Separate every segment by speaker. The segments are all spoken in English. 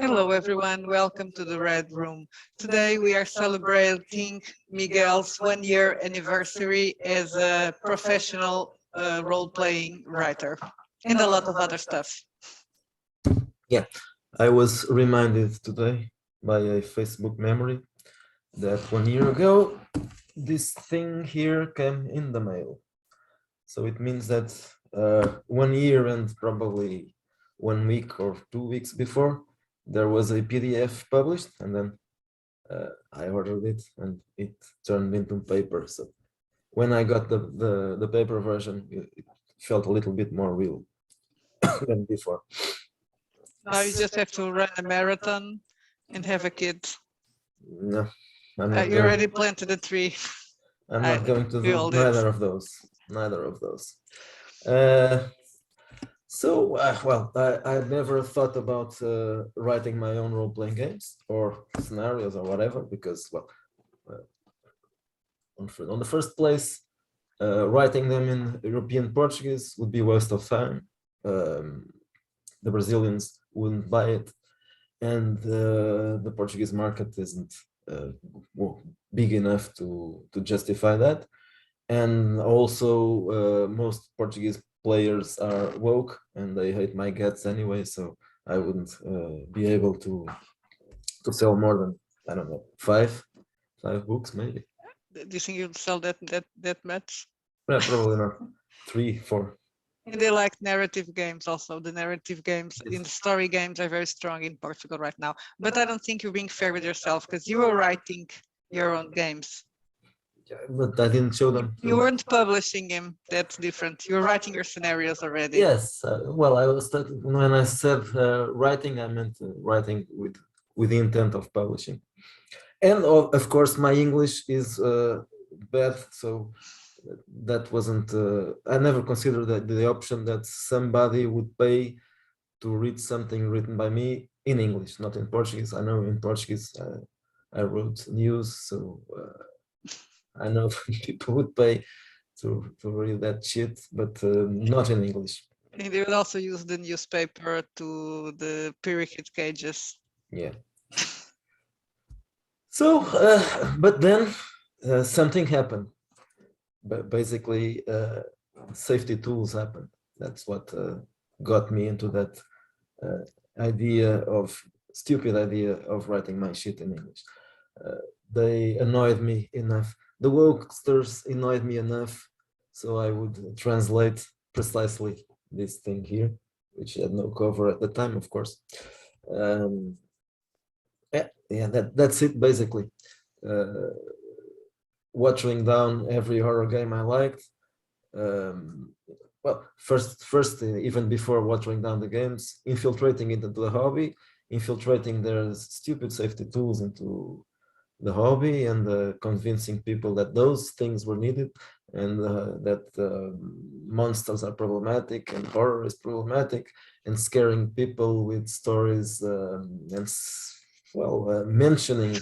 Speaker 1: Hello, everyone. Welcome to the Red Room. Today we are celebrating Miguel's 1 year anniversary as a professional role-playing writer and a lot of other stuff.
Speaker 2: Yeah, I was reminded today by a Facebook memory that 1 year ago, this thing here came in the mail. So it means that 1 year and probably 1 week or 2 weeks before, there was a PDF published, and then I ordered it and it turned into paper. So when I got the paper version, it felt a little bit more real than before.
Speaker 1: Now you just have to run a marathon and have a kid.
Speaker 2: No, I'm not
Speaker 1: You already planted a tree.
Speaker 2: I'm not going to
Speaker 1: we
Speaker 2: do
Speaker 1: all did.
Speaker 2: neither of those. Neither of those. Well, I never thought about writing my own role-playing games or scenarios or whatever, because, well, on the first place, writing them in European Portuguese would be a waste of time. The Brazilians wouldn't buy it, and the Portuguese market isn't big enough to justify that. And also, most Portuguese players are woke and they hate my guts anyway, so I wouldn't be able to sell more than, I don't know, five books maybe.
Speaker 1: Do you think you'll sell that much?
Speaker 2: Probably not. 3, 4.
Speaker 1: And they like narrative games also. The narrative games in the story games are very strong in Portugal right now. But I don't think you're being fair with yourself, because you were writing your own games.
Speaker 2: Yeah, but I didn't show them.
Speaker 1: You weren't publishing them. That's different. You were writing your scenarios already.
Speaker 2: Yes. Well, I was when I said writing, I meant writing with the intent of publishing. And of course, my English is bad, so that wasn't. I never considered that the option that somebody would pay to read something written by me in English, not in Portuguese. I know in Portuguese I wrote news, so I know people would pay to read that shit, but not in English.
Speaker 1: And they would also use the newspaper to the period cages.
Speaker 2: Yeah. So, but then something happened. But basically, safety tools happened. That's what got me into that stupid idea of writing my shit in English. They annoyed me enough. The wokesters annoyed me enough, so I would translate precisely this thing here, which had no cover at the time, of course. That's it basically. Watering down every horror game I liked. Well, first, even before watering down the games, infiltrating into the hobby, infiltrating their stupid safety tools into the hobby, and convincing people that those things were needed, and that monsters are problematic and horror is problematic, and scaring people with stories and mentioning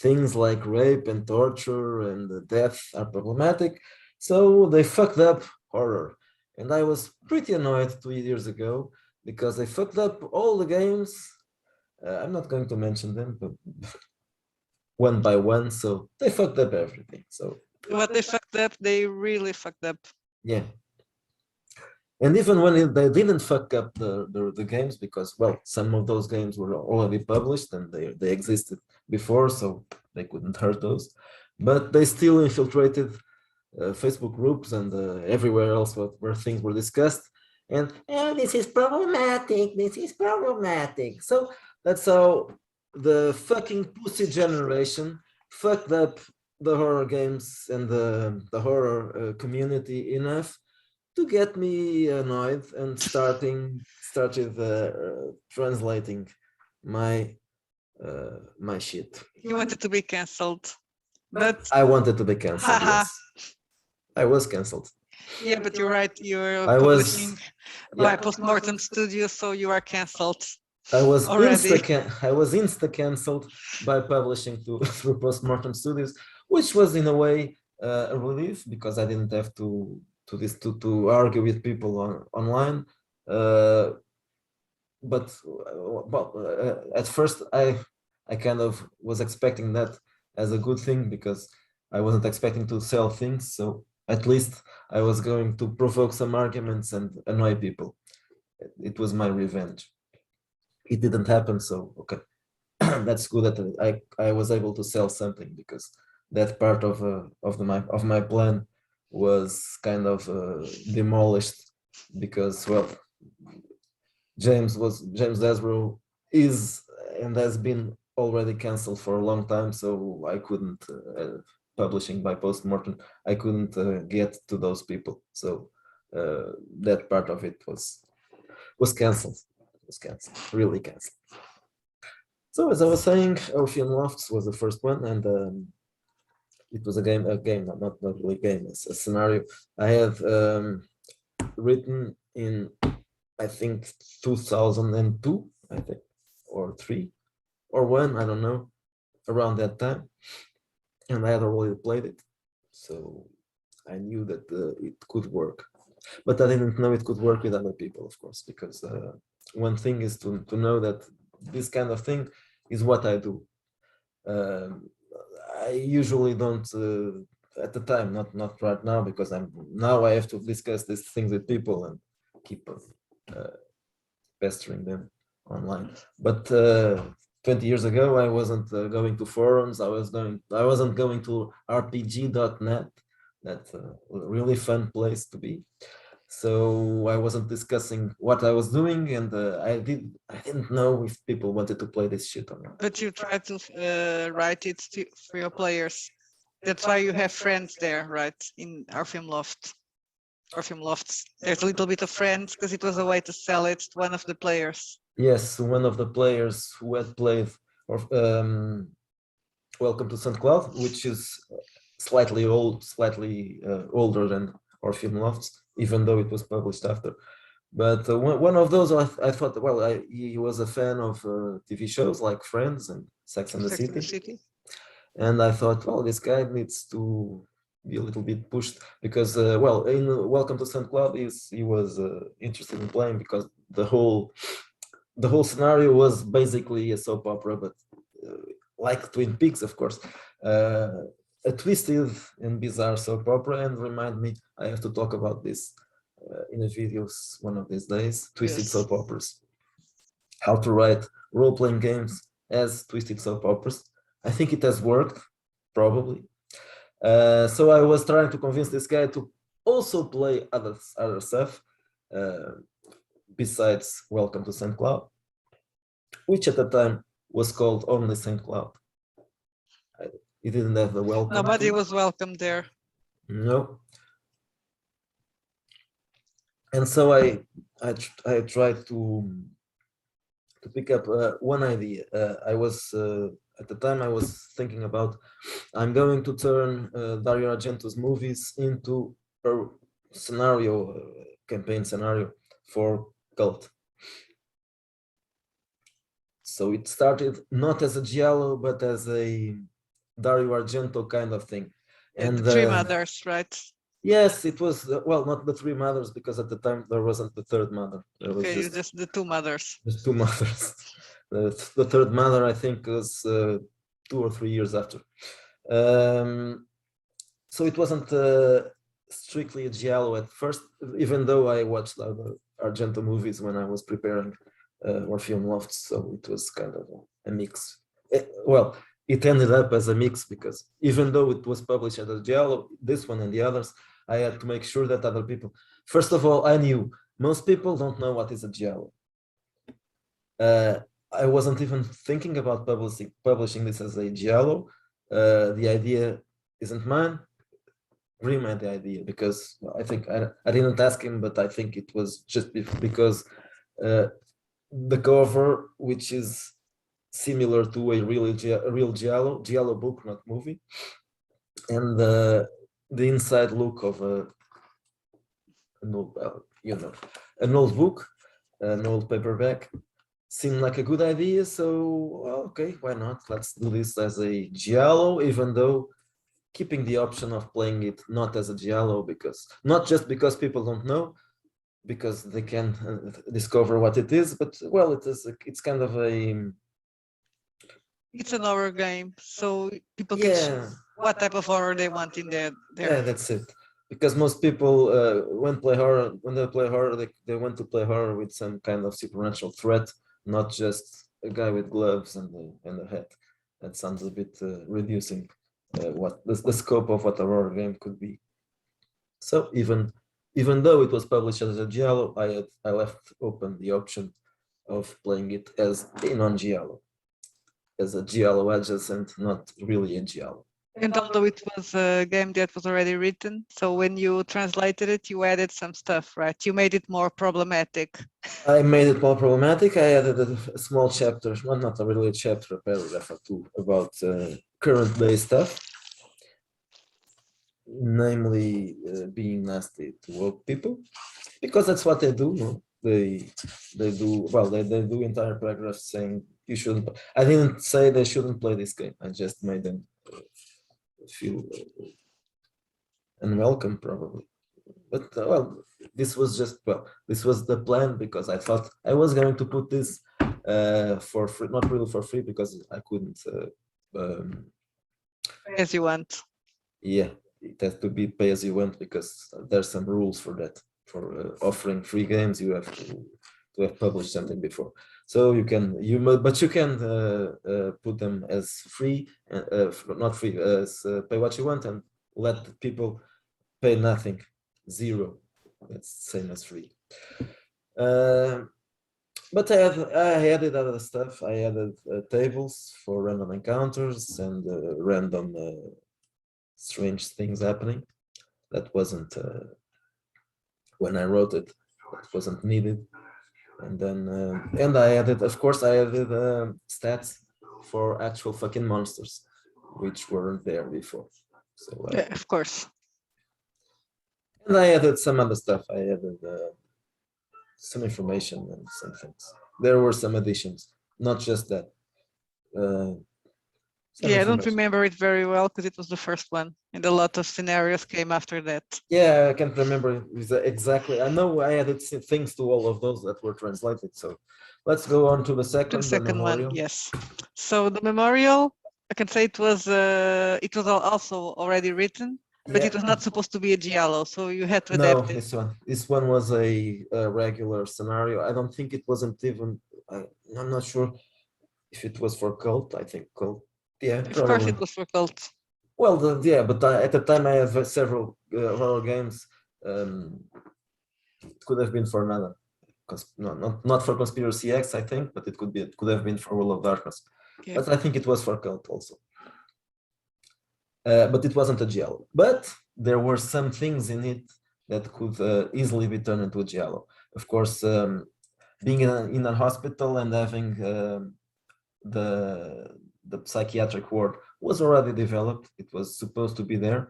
Speaker 2: things like rape and torture and death are problematic. So they fucked up horror. And I was pretty annoyed 2 years ago because they fucked up all the games. I'm not going to mention them, but one by one. So they fucked up everything. So
Speaker 1: what they fucked up, they really fucked up.
Speaker 2: Yeah. And even when they didn't fuck up the games, because, well, some of those games were already published and they existed before, so they couldn't hurt those. But they still infiltrated Facebook groups and everywhere else where things were discussed. And this is problematic. This is problematic. So that's how the fucking pussy generation fucked up the horror games and the horror community enough to get me annoyed and started translating my my shit.
Speaker 1: You wanted to be cancelled, but
Speaker 2: I wanted to be cancelled. Yes, I was cancelled.
Speaker 1: Yeah, but you're right. You're publishing by Postmortem Studios, so you are cancelled.
Speaker 2: I was insta cancelled by publishing through Postmortem Studios, which was in a way a relief because I didn't have to argue with people online. but well, at first I kind of was expecting that as a good thing because I wasn't expecting to sell things. So at least I was going to provoke some arguments and annoy people. It was my revenge. It didn't happen, so okay. That's good that I was able to sell something because that part of my plan was kind of demolished because well James Desborough is and has been already cancelled for a long time, so I couldn't publishing by postmortem. I couldn't get to those people, so that part of it was cancelled. Was cancelled, really cancelled. So as I was saying, Orpheum Lofts was the first one, and it was a game, not really a game, it's a scenario I had written in, I think 2002, I think, or three, or one, I don't know, around that time, and I had already played it, so I knew that it could work, but I didn't know it could work with other people, of course, because one thing is to know that this kind of thing is what I do. Um, I usually don't at the time, not right now, because I have to discuss these things with people and keep pestering them online. But 20 years ago, I wasn't going to forums. I wasn't going to rpg.net. That's a really fun place to be. So I wasn't discussing what I was doing, and I didn't know if people wanted to play this shit or not.
Speaker 1: But you try to write it for your players. That's why you have friends there, right? In Orpheum Loft. Orpheum Lofts. There's a little bit of friends because it was a way to sell it to one of the players.
Speaker 2: Yes, one of the players who had played or Welcome to St. Cloud, which is slightly older than Orpheum Lofts, even though it was published after. But one of those, I thought, well, he was a fan of TV shows like Friends and Sex and the City. And I thought, well, this guy needs to be a little bit pushed because, well, in Welcome to St. Cloud, he was interested in playing because the whole scenario was basically a soap opera, but like Twin Peaks, of course, a twisted and bizarre soap opera. And remind me, I have to talk about this in a videos one of these days. Twisted soap operas, how to write role-playing games as twisted soap operas. I think it has worked, probably. So I was trying to convince this guy to also play other stuff besides Welcome to St. Cloud, which at the time was called only St. Cloud. It didn't have the welcome.
Speaker 1: Nobody was welcome there.
Speaker 2: No. And so I tried to pick up one idea. I was at the time I was thinking about I'm going to turn Dario Argento's movies into a scenario, campaign scenario for Cult. So it started not as a giallo, but as a Dario Argento kind of thing.
Speaker 1: And the Three Mothers, right?
Speaker 2: Yes, it was, well, not the Three Mothers, because at the time there wasn't the third mother. There was
Speaker 1: just the two mothers.
Speaker 2: Just two mothers. The third mother, I think, was 2 or 3 years after. So it wasn't strictly a giallo at first, even though I watched other Argento movies when I was preparing Orpheum Lofts, so it was kind of a mix. Well, it ended up as a mix because even though it was published as a giallo, this one and the others, I had to make sure that other people, first of all, I knew most people don't know what is a giallo. I wasn't even thinking about publishing this as a giallo. The idea isn't mine. Grimm had the idea because I think I didn't ask him, but I think it was just because the cover, which is similar to a real giallo book, not movie, and the inside look of an old book, an old paperback, seemed like a good idea. So okay, why not? Let's do this as a giallo, even though keeping the option of playing it not as a giallo, because not just because people don't know, because they can discover what it is. But well, it's kind of a
Speaker 1: It's an horror game, so people can
Speaker 2: yeah.
Speaker 1: choose what type of horror they want in there.
Speaker 2: Yeah, that's it. Because most people, when they play horror, they want to play horror with some kind of supernatural threat, not just a guy with gloves and a hat. That sounds a bit reducing what the scope of what a horror game could be. So even though it was published as a giallo, I left open the option of playing it as a non-giallo, as a giallo adjacent, not really a giallo.
Speaker 1: And although it was a game that was already written, so when you translated it, you added some stuff, right? You made it more problematic.
Speaker 2: I made it more problematic. I added a small chapter, well, not a really a chapter, a paragraph or two about current day stuff, namely being nasty to woke people, because that's what they do. No? They do well. They do entire paragraphs saying you shouldn't. I didn't say they shouldn't play this game. I just made them feel unwelcome, probably. But well, this was the plan because I thought I was going to put this for free, not really for free because I couldn't.
Speaker 1: As you want.
Speaker 2: Yeah, it has to be pay as you want because there's some rules for that. For offering free games, you have to have published something before. So but you can put them as free, not free, as pay what you want and let people pay nothing, zero. That's same as free. But I added other stuff. I added tables for random encounters and random strange things happening. That wasn't when I wrote it. That wasn't needed. And then and I added, of course, I added stats for actual fucking monsters, which weren't there before. So
Speaker 1: Yeah, of course.
Speaker 2: and I added some other stuff. I added some information and some things. There were some additions, not just that. Some
Speaker 1: Yeah, I don't
Speaker 2: information.
Speaker 1: remember it very well because it was the first one, and a lot of scenarios came after that.
Speaker 2: Yeah, I can't remember exactly. I know I added things to all of those that were translated. So let's go on to the
Speaker 1: To the
Speaker 2: second, the
Speaker 1: second one,
Speaker 2: memorial.
Speaker 1: yes. So the memorial, I can say it was also already written, but
Speaker 2: Yeah.
Speaker 1: it was not supposed to be a giallo, so you had to
Speaker 2: No,
Speaker 1: adapt it.
Speaker 2: this one was a regular scenario. I don't think it wasn't even. I'm not sure if it was for cult. I think cult. Yeah,
Speaker 1: Of course,
Speaker 2: probably.
Speaker 1: it was for cult.
Speaker 2: Well, yeah, but at the time I had several horror games. It could have been for another, not for Conspiracy X, I think, but it could have been for World of Darkness.
Speaker 1: Yeah.
Speaker 2: But I think it was for cult also. But it wasn't a giallo. But there were some things in it that could easily be turned into a giallo. Of course, being in a hospital and having the psychiatric ward was already developed. It was supposed to be there.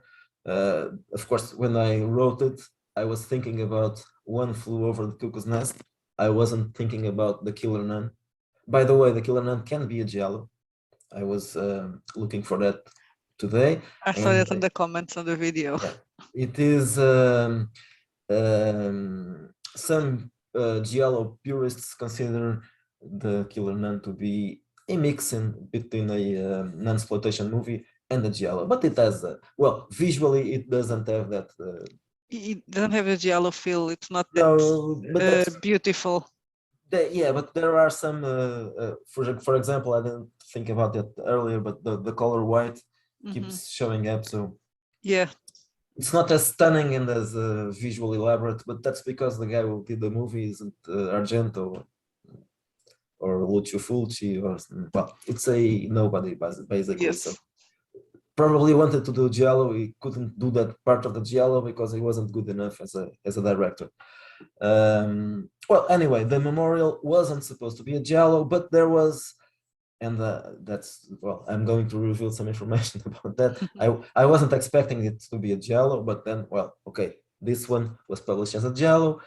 Speaker 2: Of course, when I wrote it, I was thinking about One Flew Over the Cuckoo's Nest. I wasn't thinking about The Killer Nun. By the way, The Killer Nun can be a giallo. I was looking for that today.
Speaker 1: I saw that on the comments on the video.
Speaker 2: Yeah, it is some giallo purists consider The Killer Nun to be a mix between a non-exploitation movie and a giallo, but it has well, visually it doesn't have that.
Speaker 1: It doesn't have a giallo feel. It's not
Speaker 2: No, but
Speaker 1: that beautiful.
Speaker 2: Yeah, but there are some. For example, I didn't think about that earlier, but the color white keeps showing up, so
Speaker 1: yeah,
Speaker 2: it's not as stunning and as visually elaborate, but that's because the guy who did the movie isn't Argento or Lucio Fulci or well, it's a nobody basically.
Speaker 1: yes.
Speaker 2: So probably wanted to do giallo, he couldn't do that part of the giallo because he wasn't good enough as a director. Well, anyway, the memorial wasn't supposed to be a giallo, but there was. And that's well, I'm going to reveal some information about that. I wasn't expecting it to be a giallo, but then well, okay, this one was published as a giallo,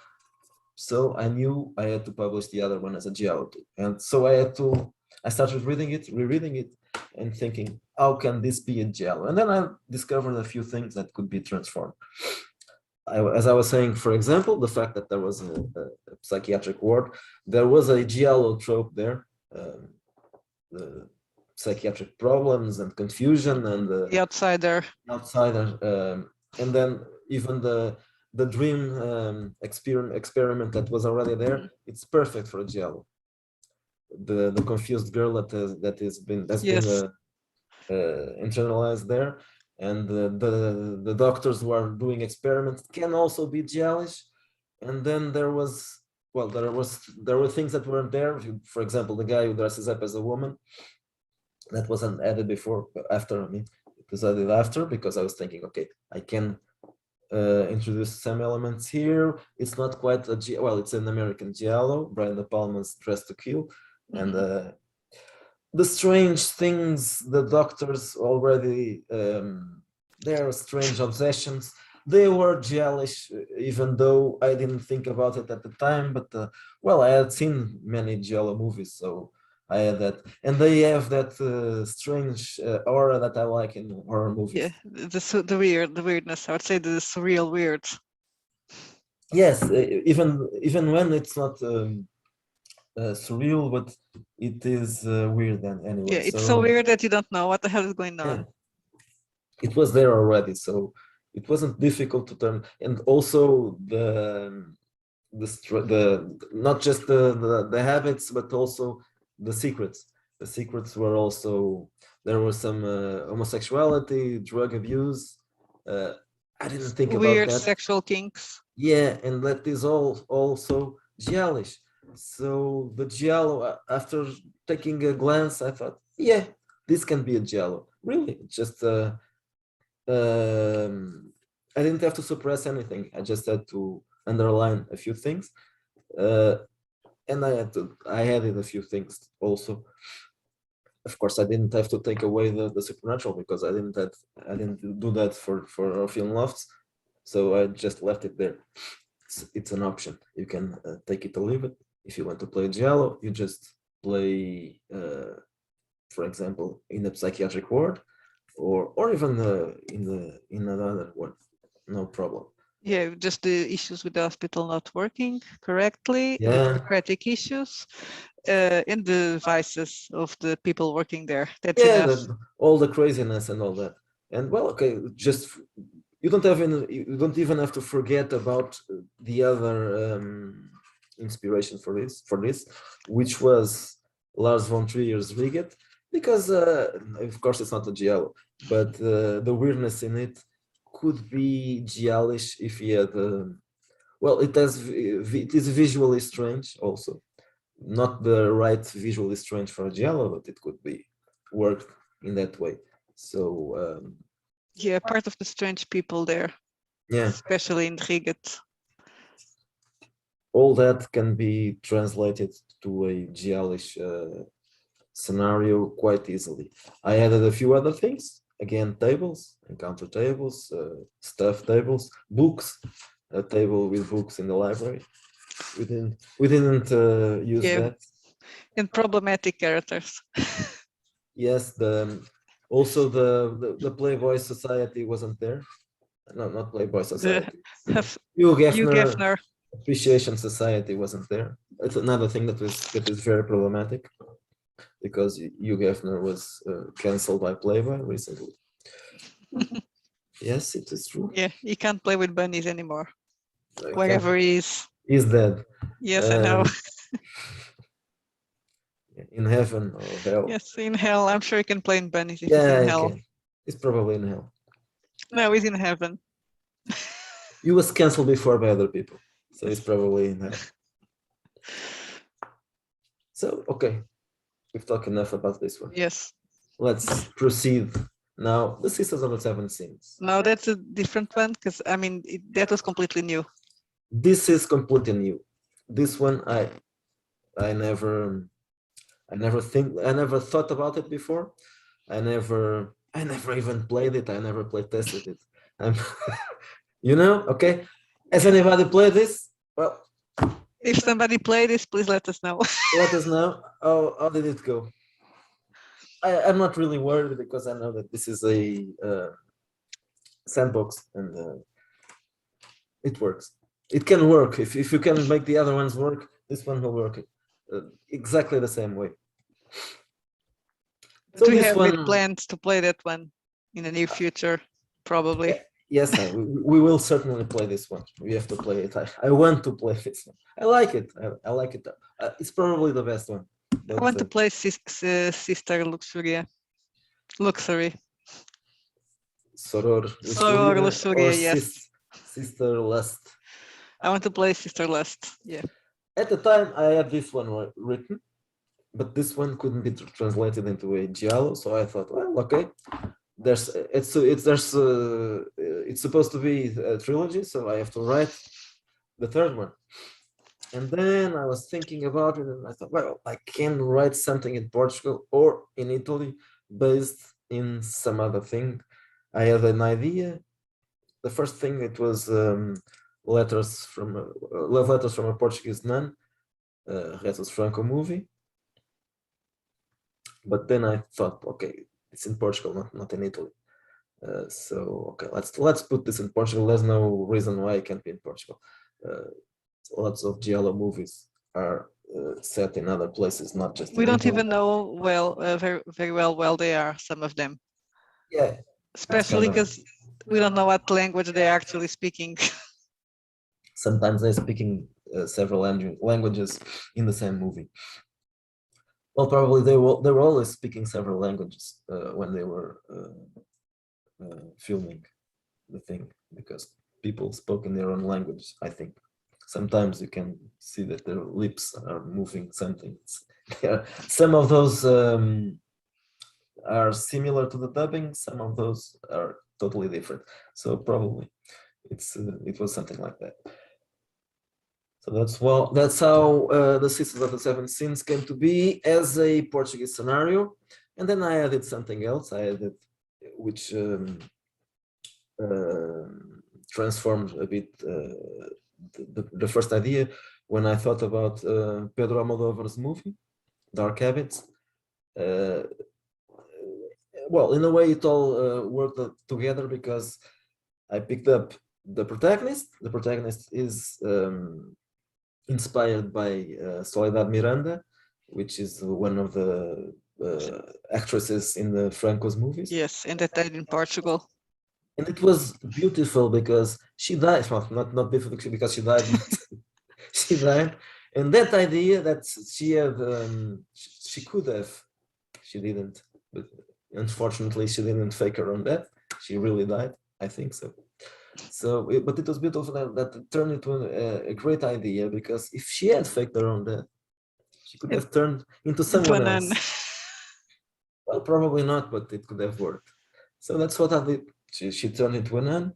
Speaker 2: so I knew I had to publish the other one as a giallo too. And so I started reading it, rereading it, and thinking, how can this be a giallo? And then I discovered a few things that could be transformed. as I was saying, for example, the fact that there was a psychiatric ward, there was a giallo trope there, the psychiatric problems and confusion and
Speaker 1: The outsider.
Speaker 2: outsider, and then even the dream experiment that was already there. It's perfect for a giallo. The confused girl that's been
Speaker 1: Yes.
Speaker 2: internalized there, and the doctors who are doing experiments can also be giallish. And then there were things that weren't there. For example, the guy who dresses up as a woman, that wasn't added before, after. I mean, it was added after because I was thinking, okay, I can introduce some elements here. It's not quite well, it's an American giallo. Brian De Palma's Dress to Kill, and the strange things the doctors already their strange obsessions, they were giallish, even though I didn't think about it at the time. But well, I had seen many giallo movies, so I had that, and they have that strange aura that I like in horror movies.
Speaker 1: Yeah, the weirdness. I would say the surreal weird.
Speaker 2: Yes, even when it's not surreal, but it is weird then anyway.
Speaker 1: Yeah, it's so weird that you don't know what the hell is going on.
Speaker 2: Yeah, it was there already, so it wasn't difficult to turn. And also the not just the habits, but also the secrets. The secrets were also, there was some homosexuality, drug abuse. I didn't think
Speaker 1: Weird
Speaker 2: about that.
Speaker 1: sexual kinks.
Speaker 2: Yeah, and that is all also giallish. So the giallo, after taking a glance, I thought, yeah, this can be a giallo. Really, just I didn't have to suppress anything. I just had to underline a few things, and I added a few things also. Of course, I didn't have to take away the supernatural because I didn't do that for Orpheum Lofts, so I just left it there. It's an option. You can take it or leave it. If you want to play giallo, you just play, for example, in a psychiatric ward, or even in another one. No problem.
Speaker 1: Yeah, just the issues with the hospital not working correctly, the
Speaker 2: Yeah.
Speaker 1: bureaucratic issues, and the vices of the people working there. That's
Speaker 2: Yeah,
Speaker 1: enough.
Speaker 2: all the craziness and all that. And well, okay, just you don't even have to forget about the other inspiration for this, which was Lars von Trier's Riget, because of course it's not a giallo, but the weirdness in it could be giallish if he had. Well, it is visually strange also, not the right visually strange for a giallo, but it could be worked in that way. So
Speaker 1: Yeah, part of the strange people there.
Speaker 2: Yeah,
Speaker 1: especially in Riget.
Speaker 2: all that can be translated to a giallish scenario quite easily. I added a few other things. Again, tables, encounter tables, stuff tables, books, a table with books in the library. We didn't use that.
Speaker 1: And problematic characters.
Speaker 2: Yes, also the Playboy Society wasn't there. No, not Playboy Society. Hugh Hefner Appreciation Society wasn't there. It's another thing that is very problematic, because Hugh Hefner was cancelled by Playboy recently. Yes, it is true.
Speaker 1: Yeah, he can't play with bunnies anymore. Wherever he is.
Speaker 2: He's dead.
Speaker 1: Yes, I know.
Speaker 2: In heaven or hell.
Speaker 1: Yes, in hell. I'm sure he can play in bunnies if he's in hell.
Speaker 2: He's probably in hell.
Speaker 1: No, he's in heaven.
Speaker 2: He was cancelled before by other people, so he's probably in hell. So, okay, we've talked enough about this one.
Speaker 1: Yes.
Speaker 2: Let's proceed now. The Sisters of the Seven Sins.
Speaker 1: No, that's a different one, because I mean that was completely new.
Speaker 2: This is completely new. This one I never thought about it before. I never even played it. I never play tested it. Okay. Has anybody played this? Well,
Speaker 1: if somebody played this, please let us know.
Speaker 2: Let us know. How did it go? I'm not really worried, because I know that this is a sandbox, and it works. It can work. If you can make the other ones work, this one will work exactly the same way. So
Speaker 1: Do we
Speaker 2: this
Speaker 1: have big
Speaker 2: one,
Speaker 1: plans to play that one in the near future? Probably.
Speaker 2: yes, we will certainly play this one. We have to play it. I want to play this one. I like it. I like it. It's probably the best one.
Speaker 1: I want to play Sister Luxuria. Luxury.
Speaker 2: Soror
Speaker 1: Soror
Speaker 2: Luxuria or
Speaker 1: Luxuria, yes.
Speaker 2: Sister Lust.
Speaker 1: I want to play Sister Lust. Yeah.
Speaker 2: At the time, I had this one written, but this one couldn't be translated into a giallo. So I thought, well, okay, it's supposed to be a trilogy, so I have to write the third one. And then I was thinking about it, and I thought, well, I can write something in Portugal or in Italy based in some other thing. I had an idea. The first thing, it was letters from love letters from a Portuguese nun, Retos Franco movie. But then I thought, okay, it's in Portugal, not in Italy. So okay, let's put this in Portugal. There's no reason why it can't be in Portugal. Lots of giallo movies are set in other places, not just
Speaker 1: We
Speaker 2: in
Speaker 1: don't
Speaker 2: Italy.
Speaker 1: even know very well they are, some of them.
Speaker 2: Yeah,
Speaker 1: Especially because we don't know what language they're actually speaking.
Speaker 2: Sometimes they're speaking several languages in the same movie. Well, probably they were always speaking several languages when they were filming the thing, because people spoke in their own language, I think. Sometimes you can see that their lips are moving something. Some of those are similar to the dubbing, some of those are totally different. So probably it was something like that. So that's how the Sisters of the Seven Sins came to be as a Portuguese scenario. And then I added something else. I added, which transformed a bit the first idea when I thought about Pedro Almodóvar's movie, Dark Habits. Well, in a way, it all worked together because I picked up the protagonist. The protagonist is inspired by Soledad Miranda, which is one of the actresses in the Franco's movies.
Speaker 1: Yes, and that died in Portugal.
Speaker 2: And it was beautiful because she died. Well, not beautiful because she died, but she died. And that idea that she had, she could have, she didn't. But unfortunately, she didn't fake her own death. She really died. I think so. But it was beautiful that it turned into a great idea, because if she had faked her own death, she could have turned into someone else. Well, probably not, but it could have worked. So that's what I did. She turned into a nun.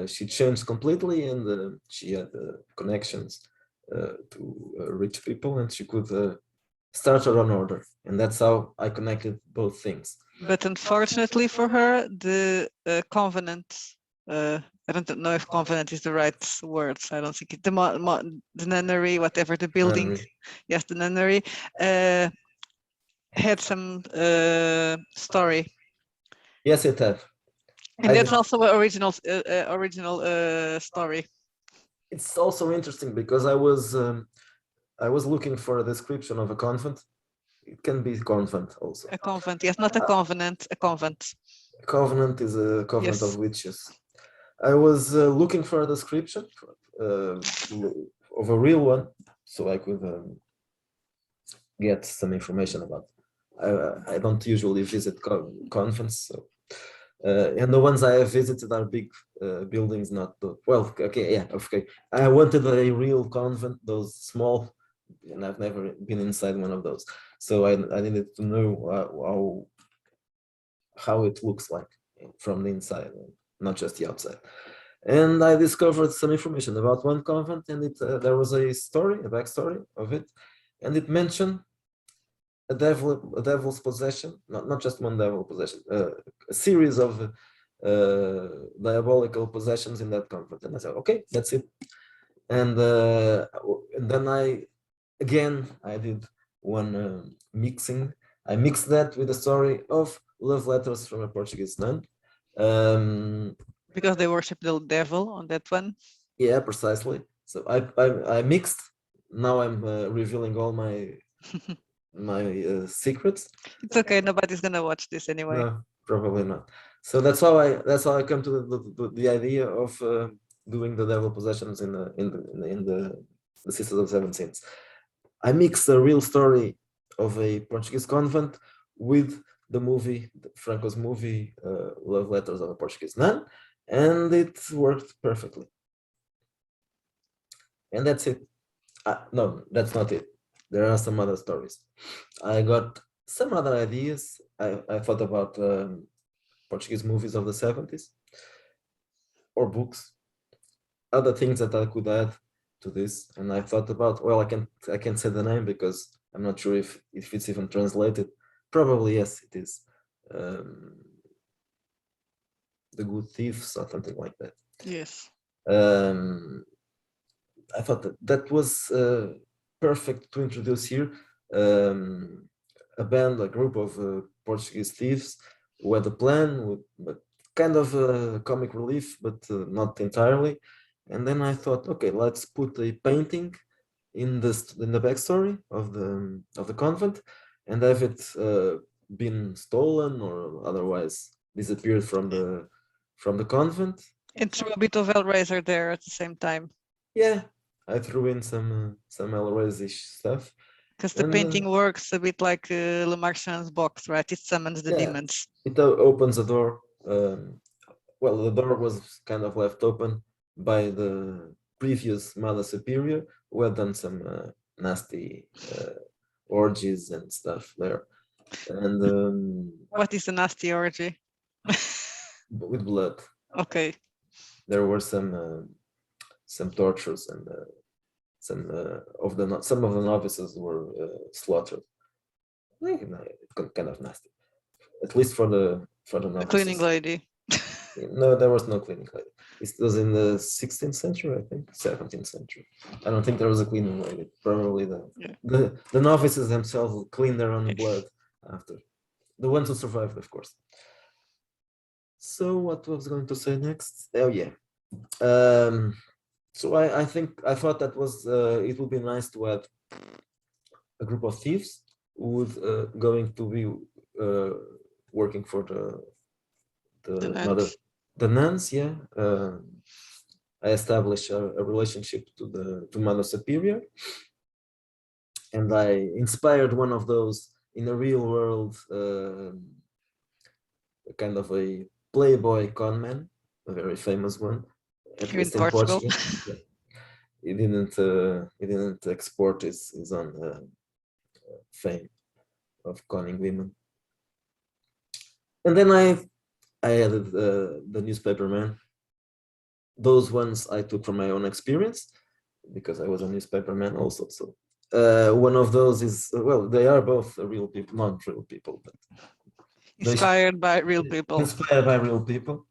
Speaker 2: She changed completely, and she had connections to rich people, and she could start her own order. And that's how I connected both things.
Speaker 1: But unfortunately for her, the convent, I don't know if convent is the right word. I don't think it, the nunnery, whatever the building, nunnery. Yes, the nunnery, had some story.
Speaker 2: Yes, it had.
Speaker 1: And that's also an original story.
Speaker 2: It's also interesting because I was looking for a description of a convent. It can be convent also.
Speaker 1: A convent, yes, not a covenant, a convent.
Speaker 2: A covenant is a covenant of witches. I was looking for a description of a real one, so I could get some information about it. I don't usually visit convents, so. And the ones I have visited are big buildings, not the, well, okay, yeah, okay. I wanted a real convent, those small, and I've never been inside one of those. So I needed to know how it looks like from the inside, not just the outside. And I discovered some information about one convent, and there was a backstory of it, and it mentioned a devil's possession, not just one devil possession, a series of diabolical possessions in that convent. And I said, okay, that's it. And then I did one mixing. I mixed that with the story of love letters from a Portuguese nun.
Speaker 1: Because they worship the devil on that one.
Speaker 2: Yeah, precisely. So I mixed. Now I'm revealing all my secrets.
Speaker 1: It's okay. Nobody's gonna watch this anyway.
Speaker 2: No, probably not. So that's how I come to the idea of doing the devil possessions in the Sisters of Seven Sins. I mix the real story of a Portuguese convent with the movie, Franco's movie, Love Letters of a Portuguese Nun, and it worked perfectly. And that's it. No, that's not it. There are some other stories. I got some other ideas. I thought about Portuguese movies of the 70s or books, other things that I could add to this. And I thought about, well, I can't say the name because I'm not sure if it's even translated. Probably yes, it is. Um, the Good Thieves or something like that.
Speaker 1: Yes.
Speaker 2: Um, I thought that was perfect to introduce here a band, a group of Portuguese thieves who had a plan with but kind of comic relief, but not entirely. And then I thought, okay, let's put a painting in the backstory of the convent and have it been stolen or otherwise disappeared from the convent.
Speaker 1: And threw a bit of Hellraiser there at the same time.
Speaker 2: Yeah, I threw in some Hellraiser-ish stuff,
Speaker 1: Because the
Speaker 2: and
Speaker 1: painting works a bit like Le Marchand's box, right? It summons the
Speaker 2: yeah,
Speaker 1: demons.
Speaker 2: it opens a door. Well, the door was kind of left open by the previous Mother Superior, who had done some nasty orgies and stuff there, and
Speaker 1: What is a nasty orgy?
Speaker 2: with blood.
Speaker 1: Okay.
Speaker 2: There were some tortures and some of the novices were slaughtered. Like, kind of nasty, at least for the
Speaker 1: The cleaning
Speaker 2: novices.
Speaker 1: lady.
Speaker 2: No, there was no cleaning lady. It was in the 16th century, I think, 17th century. I don't think there was a cleaning lady. Probably
Speaker 1: Yeah.
Speaker 2: the novices themselves will clean their own
Speaker 1: Yes.
Speaker 2: blood after. The ones who survived, of course. So what was I going to say next? Oh yeah. So I thought that was it would be nice to have a group of thieves who would going to be working for
Speaker 1: The
Speaker 2: the mother
Speaker 1: nuns.
Speaker 2: the nuns. Yeah. I established a relationship to Mother Superior, and I inspired one of those in a real world kind of a playboy conman, a very famous one, at
Speaker 1: Here in
Speaker 2: least in
Speaker 1: Portugal.
Speaker 2: Portugal. Yeah. He didn't export his own fame of conning women. And then I added the newspaper man. Those ones I took from my own experience because I was a newspaper man also. So one of those is, well, they are both real people, not real people, but
Speaker 1: Inspired by real people.
Speaker 2: inspired by real people.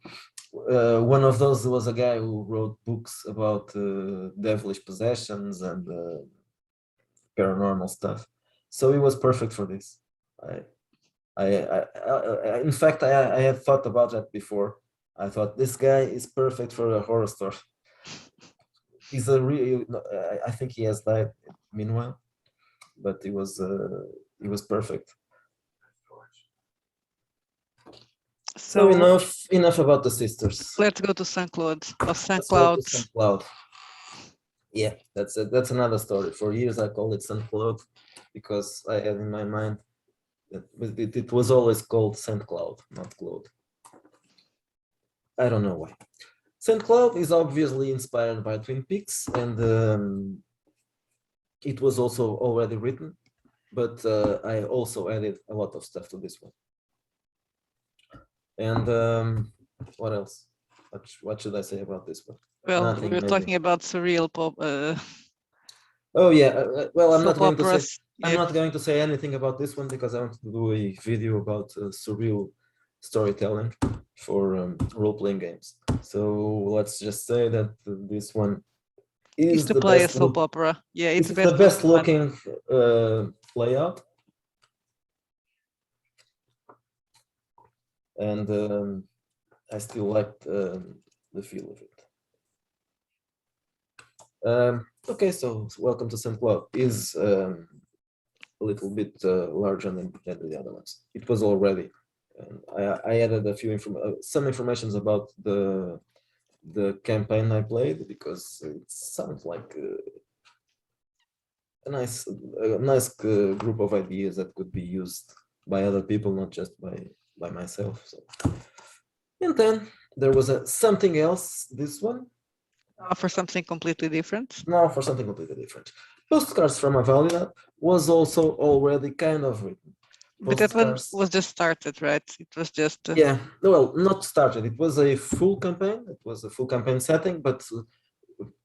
Speaker 2: One of those was a guy who wrote books about devilish possessions and paranormal stuff. So he was perfect for this. I, in fact, I had thought about that before. I thought this guy is perfect for a horror story. He's a real. I think he has died meanwhile, but he was perfect. So
Speaker 1: So
Speaker 2: enough about the sisters.
Speaker 1: let's go to Saint Claude or Saint
Speaker 2: Let's go to
Speaker 1: Clouds.
Speaker 2: St. Cloud. Yeah, that's another story. For years I called it St. Cloud because I had in my mind that it was always called St. Cloud, not Claude. I don't know why. St. Cloud is obviously inspired by Twin Peaks, and it was also already written, but I also added a lot of stuff to this one. And what else? What should I say about this one?
Speaker 1: Well,
Speaker 2: Nothing,
Speaker 1: we're
Speaker 2: maybe.
Speaker 1: talking about surreal pop,
Speaker 2: Oh yeah. Well, I'm not
Speaker 1: soap
Speaker 2: going to say.
Speaker 1: operas.
Speaker 2: I'm
Speaker 1: Yeah.
Speaker 2: not going to say anything about this one because I want to do a video about surreal storytelling for role-playing games. So let's just say that this one
Speaker 1: Is
Speaker 2: is
Speaker 1: to
Speaker 2: the
Speaker 1: play a
Speaker 2: best
Speaker 1: soap
Speaker 2: look.
Speaker 1: opera. Yeah, it's
Speaker 2: It's the
Speaker 1: best
Speaker 2: best
Speaker 1: looking one.
Speaker 2: looking layout, and I still liked the feel of it. Okay, so welcome to St. Cloud is a little bit larger than the other ones. It was already. I added a few some informations about the campaign I played because it sounds like a nice group of ideas that could be used by other people, not just by myself. So, and then there was something else. This one
Speaker 1: For something completely different.
Speaker 2: now for something completely different. Postcards from a Valida was also already kind of written.
Speaker 1: But that one
Speaker 2: Postcards,
Speaker 1: was just started, right? It was just
Speaker 2: yeah, well, not started. It was a full campaign. It was a full campaign setting, but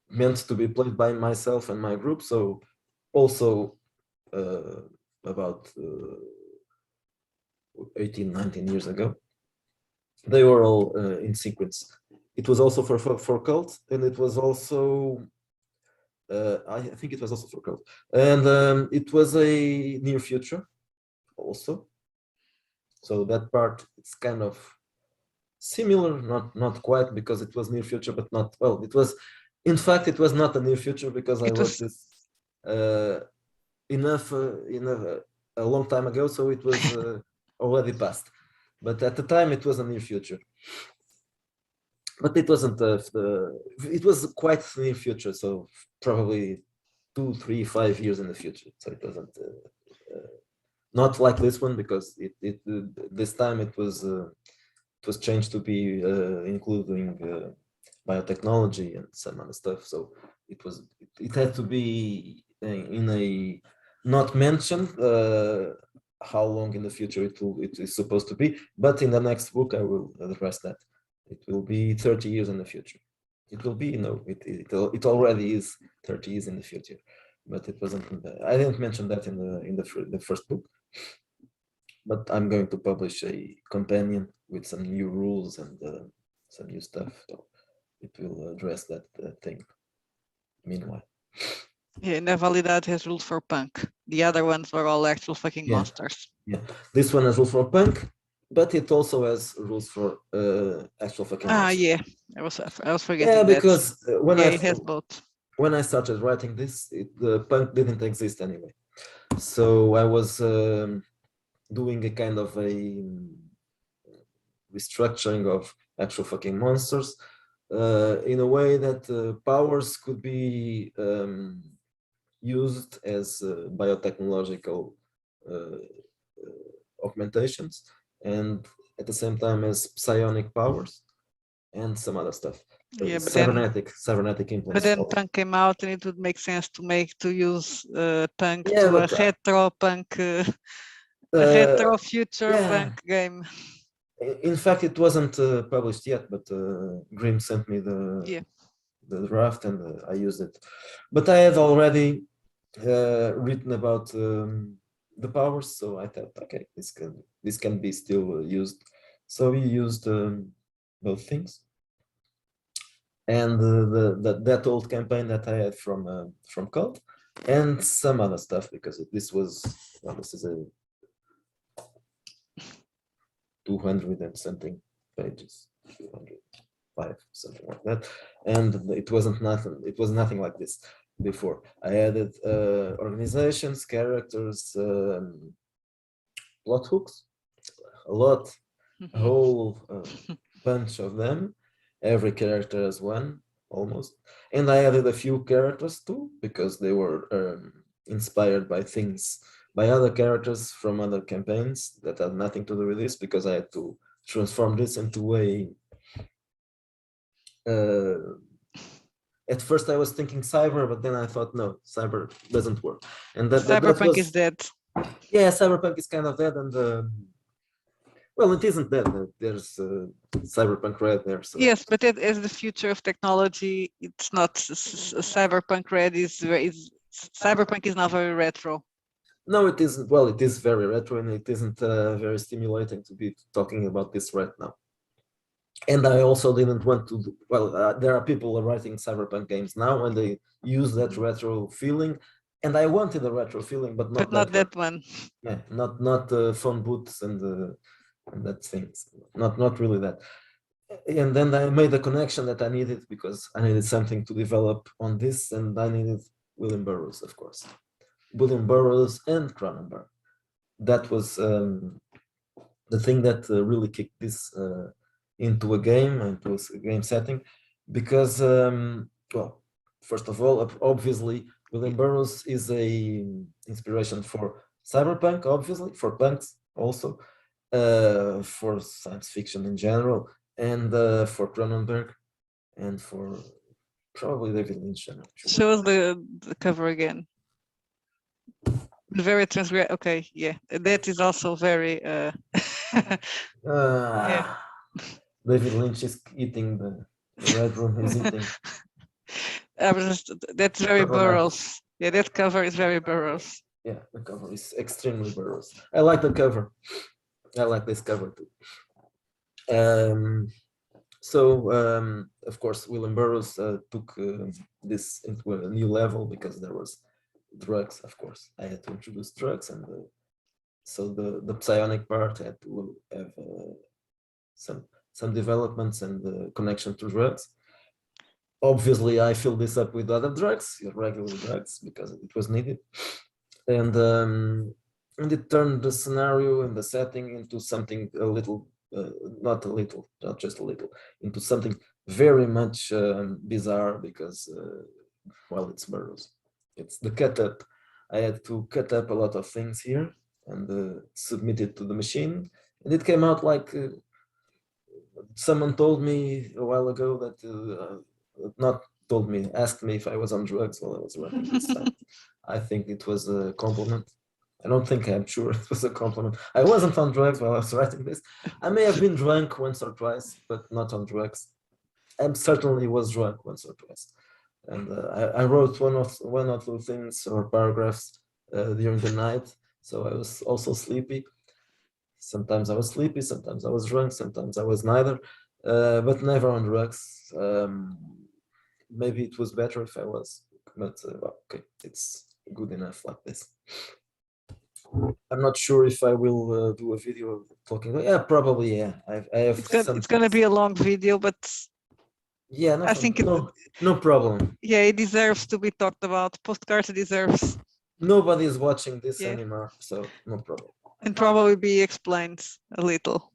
Speaker 2: meant to be played by myself and my group. So also uh, about 18, 19 years ago, they were all in sequence. It was also for cult, and it was also I think it was also for cult, and it was a near future also. So that part it's kind of similar, not quite because it was near future, but not well. It was, in fact, it was not a near future because I
Speaker 1: it
Speaker 2: wrote
Speaker 1: was
Speaker 2: this uh, enough a long time ago, so it was already past. But at the time, it was a near future. But it wasn't it was quite near future, so probably 2, 3, 5 years in the future. So it wasn't not like this one because this time it was changed to be including biotechnology and some other stuff. So it had to be in a not mentioned how long in the future it is supposed to be, but in the next book I will address that. It will be 30 years in the future. It will be, it already is 30 years in the future, but it wasn't. I didn't mention that in the first book, but I'm going to publish a companion with some new rules and some new stuff. So it will address that thing. Meanwhile,
Speaker 1: yeah, Navalidad has rules for punk. The other ones were all actual fucking
Speaker 2: yeah,
Speaker 1: monsters.
Speaker 2: yeah. This one has rules for punk, but it also has rules for actual fucking monsters.
Speaker 1: Yeah, I was
Speaker 2: Yeah,
Speaker 1: forgetting that.
Speaker 2: because
Speaker 1: Yeah, it has both.
Speaker 2: when I started writing this, the punk didn't exist anyway. So I was doing a kind of a restructuring of actual fucking monsters in a way that powers could be used as biotechnological uh, augmentations and at the same time as psionic powers and some other stuff.
Speaker 1: Yeah,
Speaker 2: Cybernetic
Speaker 1: but
Speaker 2: implants.
Speaker 1: then punk came out, and it would make sense to use punk
Speaker 2: Yeah,
Speaker 1: to a
Speaker 2: but
Speaker 1: retro punk, a
Speaker 2: uh,
Speaker 1: retro future
Speaker 2: yeah.
Speaker 1: punk game.
Speaker 2: In fact, it wasn't published yet, but Grimm sent me
Speaker 1: Yeah,
Speaker 2: the draft and I used it. But I had already written about the powers, so I thought, okay, this can be still used. So we used both things, and that old campaign that I had from Cult, and some other stuff because this is a 200 and something pages, 205, something like that, and it was nothing like this before. I added organizations, characters, plot hooks, a lot, a whole bunch of them. Every character has one almost, and I added a few characters too because they were inspired by things by other characters from other campaigns that had nothing to do with this because I had to transform this into a uh, at first I was thinking cyber, but then I thought no, cyber doesn't work, and that
Speaker 1: Cyberpunk is
Speaker 2: was,
Speaker 1: dead.
Speaker 2: yeah, cyberpunk is kind of dead, and well, it isn't dead. There's cyberpunk red there, so
Speaker 1: Yes, but it is the future of technology. It's not cyberpunk red is cyberpunk is not very retro.
Speaker 2: no, it isn't. Well, it is very retro, and it isn't very stimulating to be talking about this right now. And I also didn't want to. Well, there are people writing cyberpunk games now, and they use that retro feeling, and I wanted a retro feeling, but
Speaker 1: But
Speaker 2: not
Speaker 1: not
Speaker 2: that one.
Speaker 1: that one.
Speaker 2: Yeah, not phone booths and that things. Not really that. And then I made the connection that I needed because I needed something to develop on this, and I needed William Burroughs, of course. William Burroughs and Cronenberg. That was the thing that really kicked this into a game, into a game setting, because, well, first of all, obviously, William Burroughs is a inspiration for cyberpunk, obviously, for punks also, for science fiction in general, and for Cronenberg, and for probably David Lynch. I'm not sure.
Speaker 1: Show us the cover again. Very transgress. Okay, yeah, that is also very. Yeah.
Speaker 2: David Lynch is eating the Red Room is eating.
Speaker 1: That's very Burroughs. Yeah, that cover is very Burroughs.
Speaker 2: Yeah, the cover is extremely Burroughs. I like the cover. I like this cover too. Of course, William Burroughs took this into a new level because there was drugs. Of course, I had to introduce drugs, and so the psionic part had to have some developments and connection to drugs. Obviously, I filled this up with other drugs, regular drugs, because it was needed, and it turned the scenario and the setting into something a little, not a little, not just a little, into something very much bizarre because, well, it's Burroughs. It's the cut up. I had to cut up a lot of things here and submit it to the machine, and it came out like someone told me a while ago that not told me, asked me if I was on drugs while I was working this time. I think it was a compliment. I don't think I'm sure it was a compliment. I wasn't on drugs while I was writing this. I may have been drunk once or twice, but not on drugs. I certainly was drunk once or twice. And I wrote one or two things or paragraphs during the night, so I was also sleepy. Sometimes I was sleepy, sometimes I was drunk, sometimes I was neither, but never on drugs. Maybe it was better if I was, but well, okay, it's good enough like this. I'm not sure if I will do a video talking. Yeah, probably. Yeah, I have.
Speaker 1: It's gonna be a long video, but
Speaker 2: yeah, no,
Speaker 1: I think
Speaker 2: no problem.
Speaker 1: Yeah, it deserves to be talked about. Postcards deserves.
Speaker 2: Nobody is watching this anymore, so no problem.
Speaker 1: And probably be explained a little.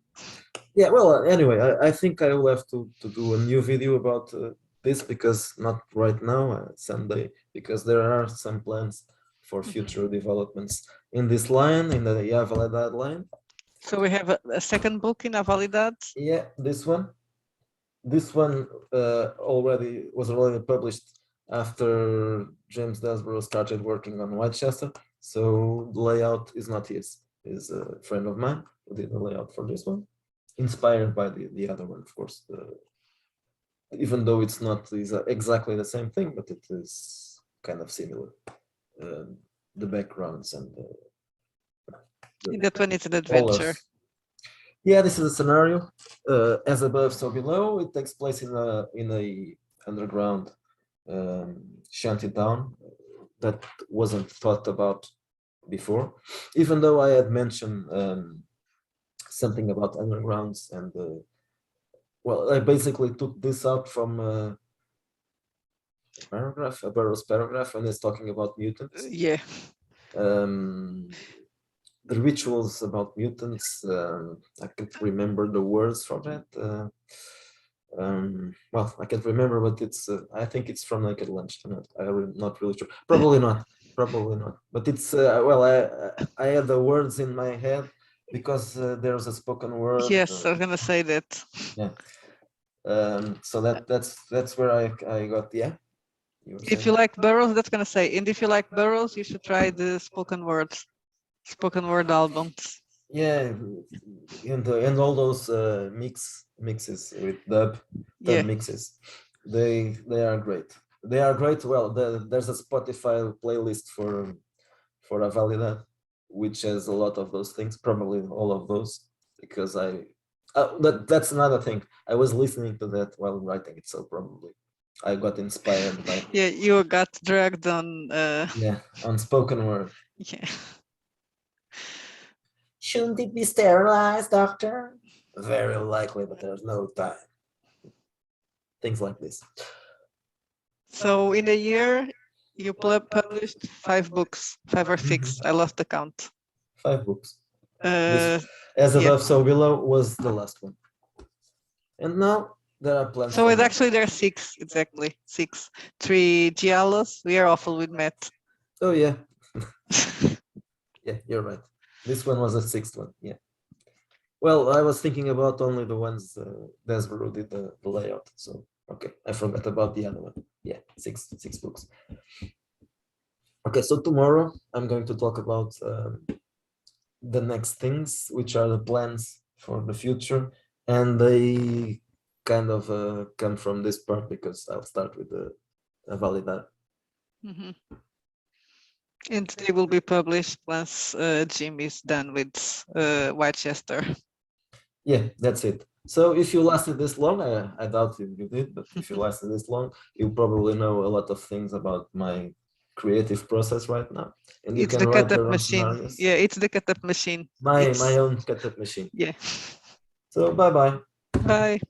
Speaker 2: Yeah, well, anyway, I think I will have to do a new video about this, because not right now, someday, because there are some plans for future developments in this line, in the Validad line.
Speaker 1: So we have a second book in Validad.
Speaker 2: Yeah, this one. This one was already published after James Desborough started working on Whitechester. So the layout is not his. Is a friend of mine who did the layout for this one, inspired by the other one, of course. Even though it's not exactly the same thing, but it is kind of similar. The backgrounds and
Speaker 1: that one is an adventure.
Speaker 2: Yeah, this is a scenario, as above, so below. It takes place in a underground shanty town that wasn't thought about before, even though I had mentioned something about undergrounds, and well, I basically took this out from a Burroughs paragraph, and it's talking about mutants.
Speaker 1: Yeah.
Speaker 2: The rituals about mutants, I can't remember the words for that. Well, I can't remember, but it's I think it's from Naked Lunch. I'm not really sure. Probably not. But it's well, I had the words in my head because there's a spoken word.
Speaker 1: Yes, I was gonna say that.
Speaker 2: Yeah. So that's where I got. Yeah.
Speaker 1: If you like Burroughs, that's gonna say. And if you like Burroughs, you should try the spoken word albums.
Speaker 2: Yeah, and all those mixes with dub mixes, they are great. They are great. Well, there's a Spotify playlist for Avalidad, which has a lot of those things, probably all of those, because that's another thing. I was listening to that while writing it, so probably I got inspired by.
Speaker 1: Yeah, you got dragged on.
Speaker 2: Yeah, on spoken word.
Speaker 1: Yeah.
Speaker 2: Shouldn't it be sterilized, doctor? Very likely, but there's no time. things like this.
Speaker 1: So in a year, you published 5 books, 5 or 6. I lost the count.
Speaker 2: 5 books.
Speaker 1: Uh,
Speaker 2: This, as
Speaker 1: yeah.
Speaker 2: above, so below was the last one. And now there are plans.
Speaker 1: So
Speaker 2: for
Speaker 1: it's
Speaker 2: more.
Speaker 1: actually there are 6, exactly 6. 3 giallos. We are awful with math.
Speaker 2: Oh yeah, yeah, you're right. This one was a 6th one. Yeah. Well, I was thinking about only the ones Desborough did the layout. So okay, I forgot about the other one. Yeah, six books. Okay, so tomorrow I'm going to talk about the next things, which are the plans for the future, and they kind of come from this part because I'll start with the validar.
Speaker 1: Mhm. And they will be published once Jim is done with Whitechester.
Speaker 2: Yeah, that's it. So if you lasted this long, I doubt you did, but if you lasted this long, you probably know a lot of things about my creative process right now, and you
Speaker 1: It's
Speaker 2: can
Speaker 1: the
Speaker 2: write
Speaker 1: cut-up
Speaker 2: your own
Speaker 1: machine.
Speaker 2: scenarios.
Speaker 1: Yeah, it's the cut-up machine.
Speaker 2: My own cut-up machine.
Speaker 1: Yeah.
Speaker 2: So bye bye.
Speaker 1: Bye.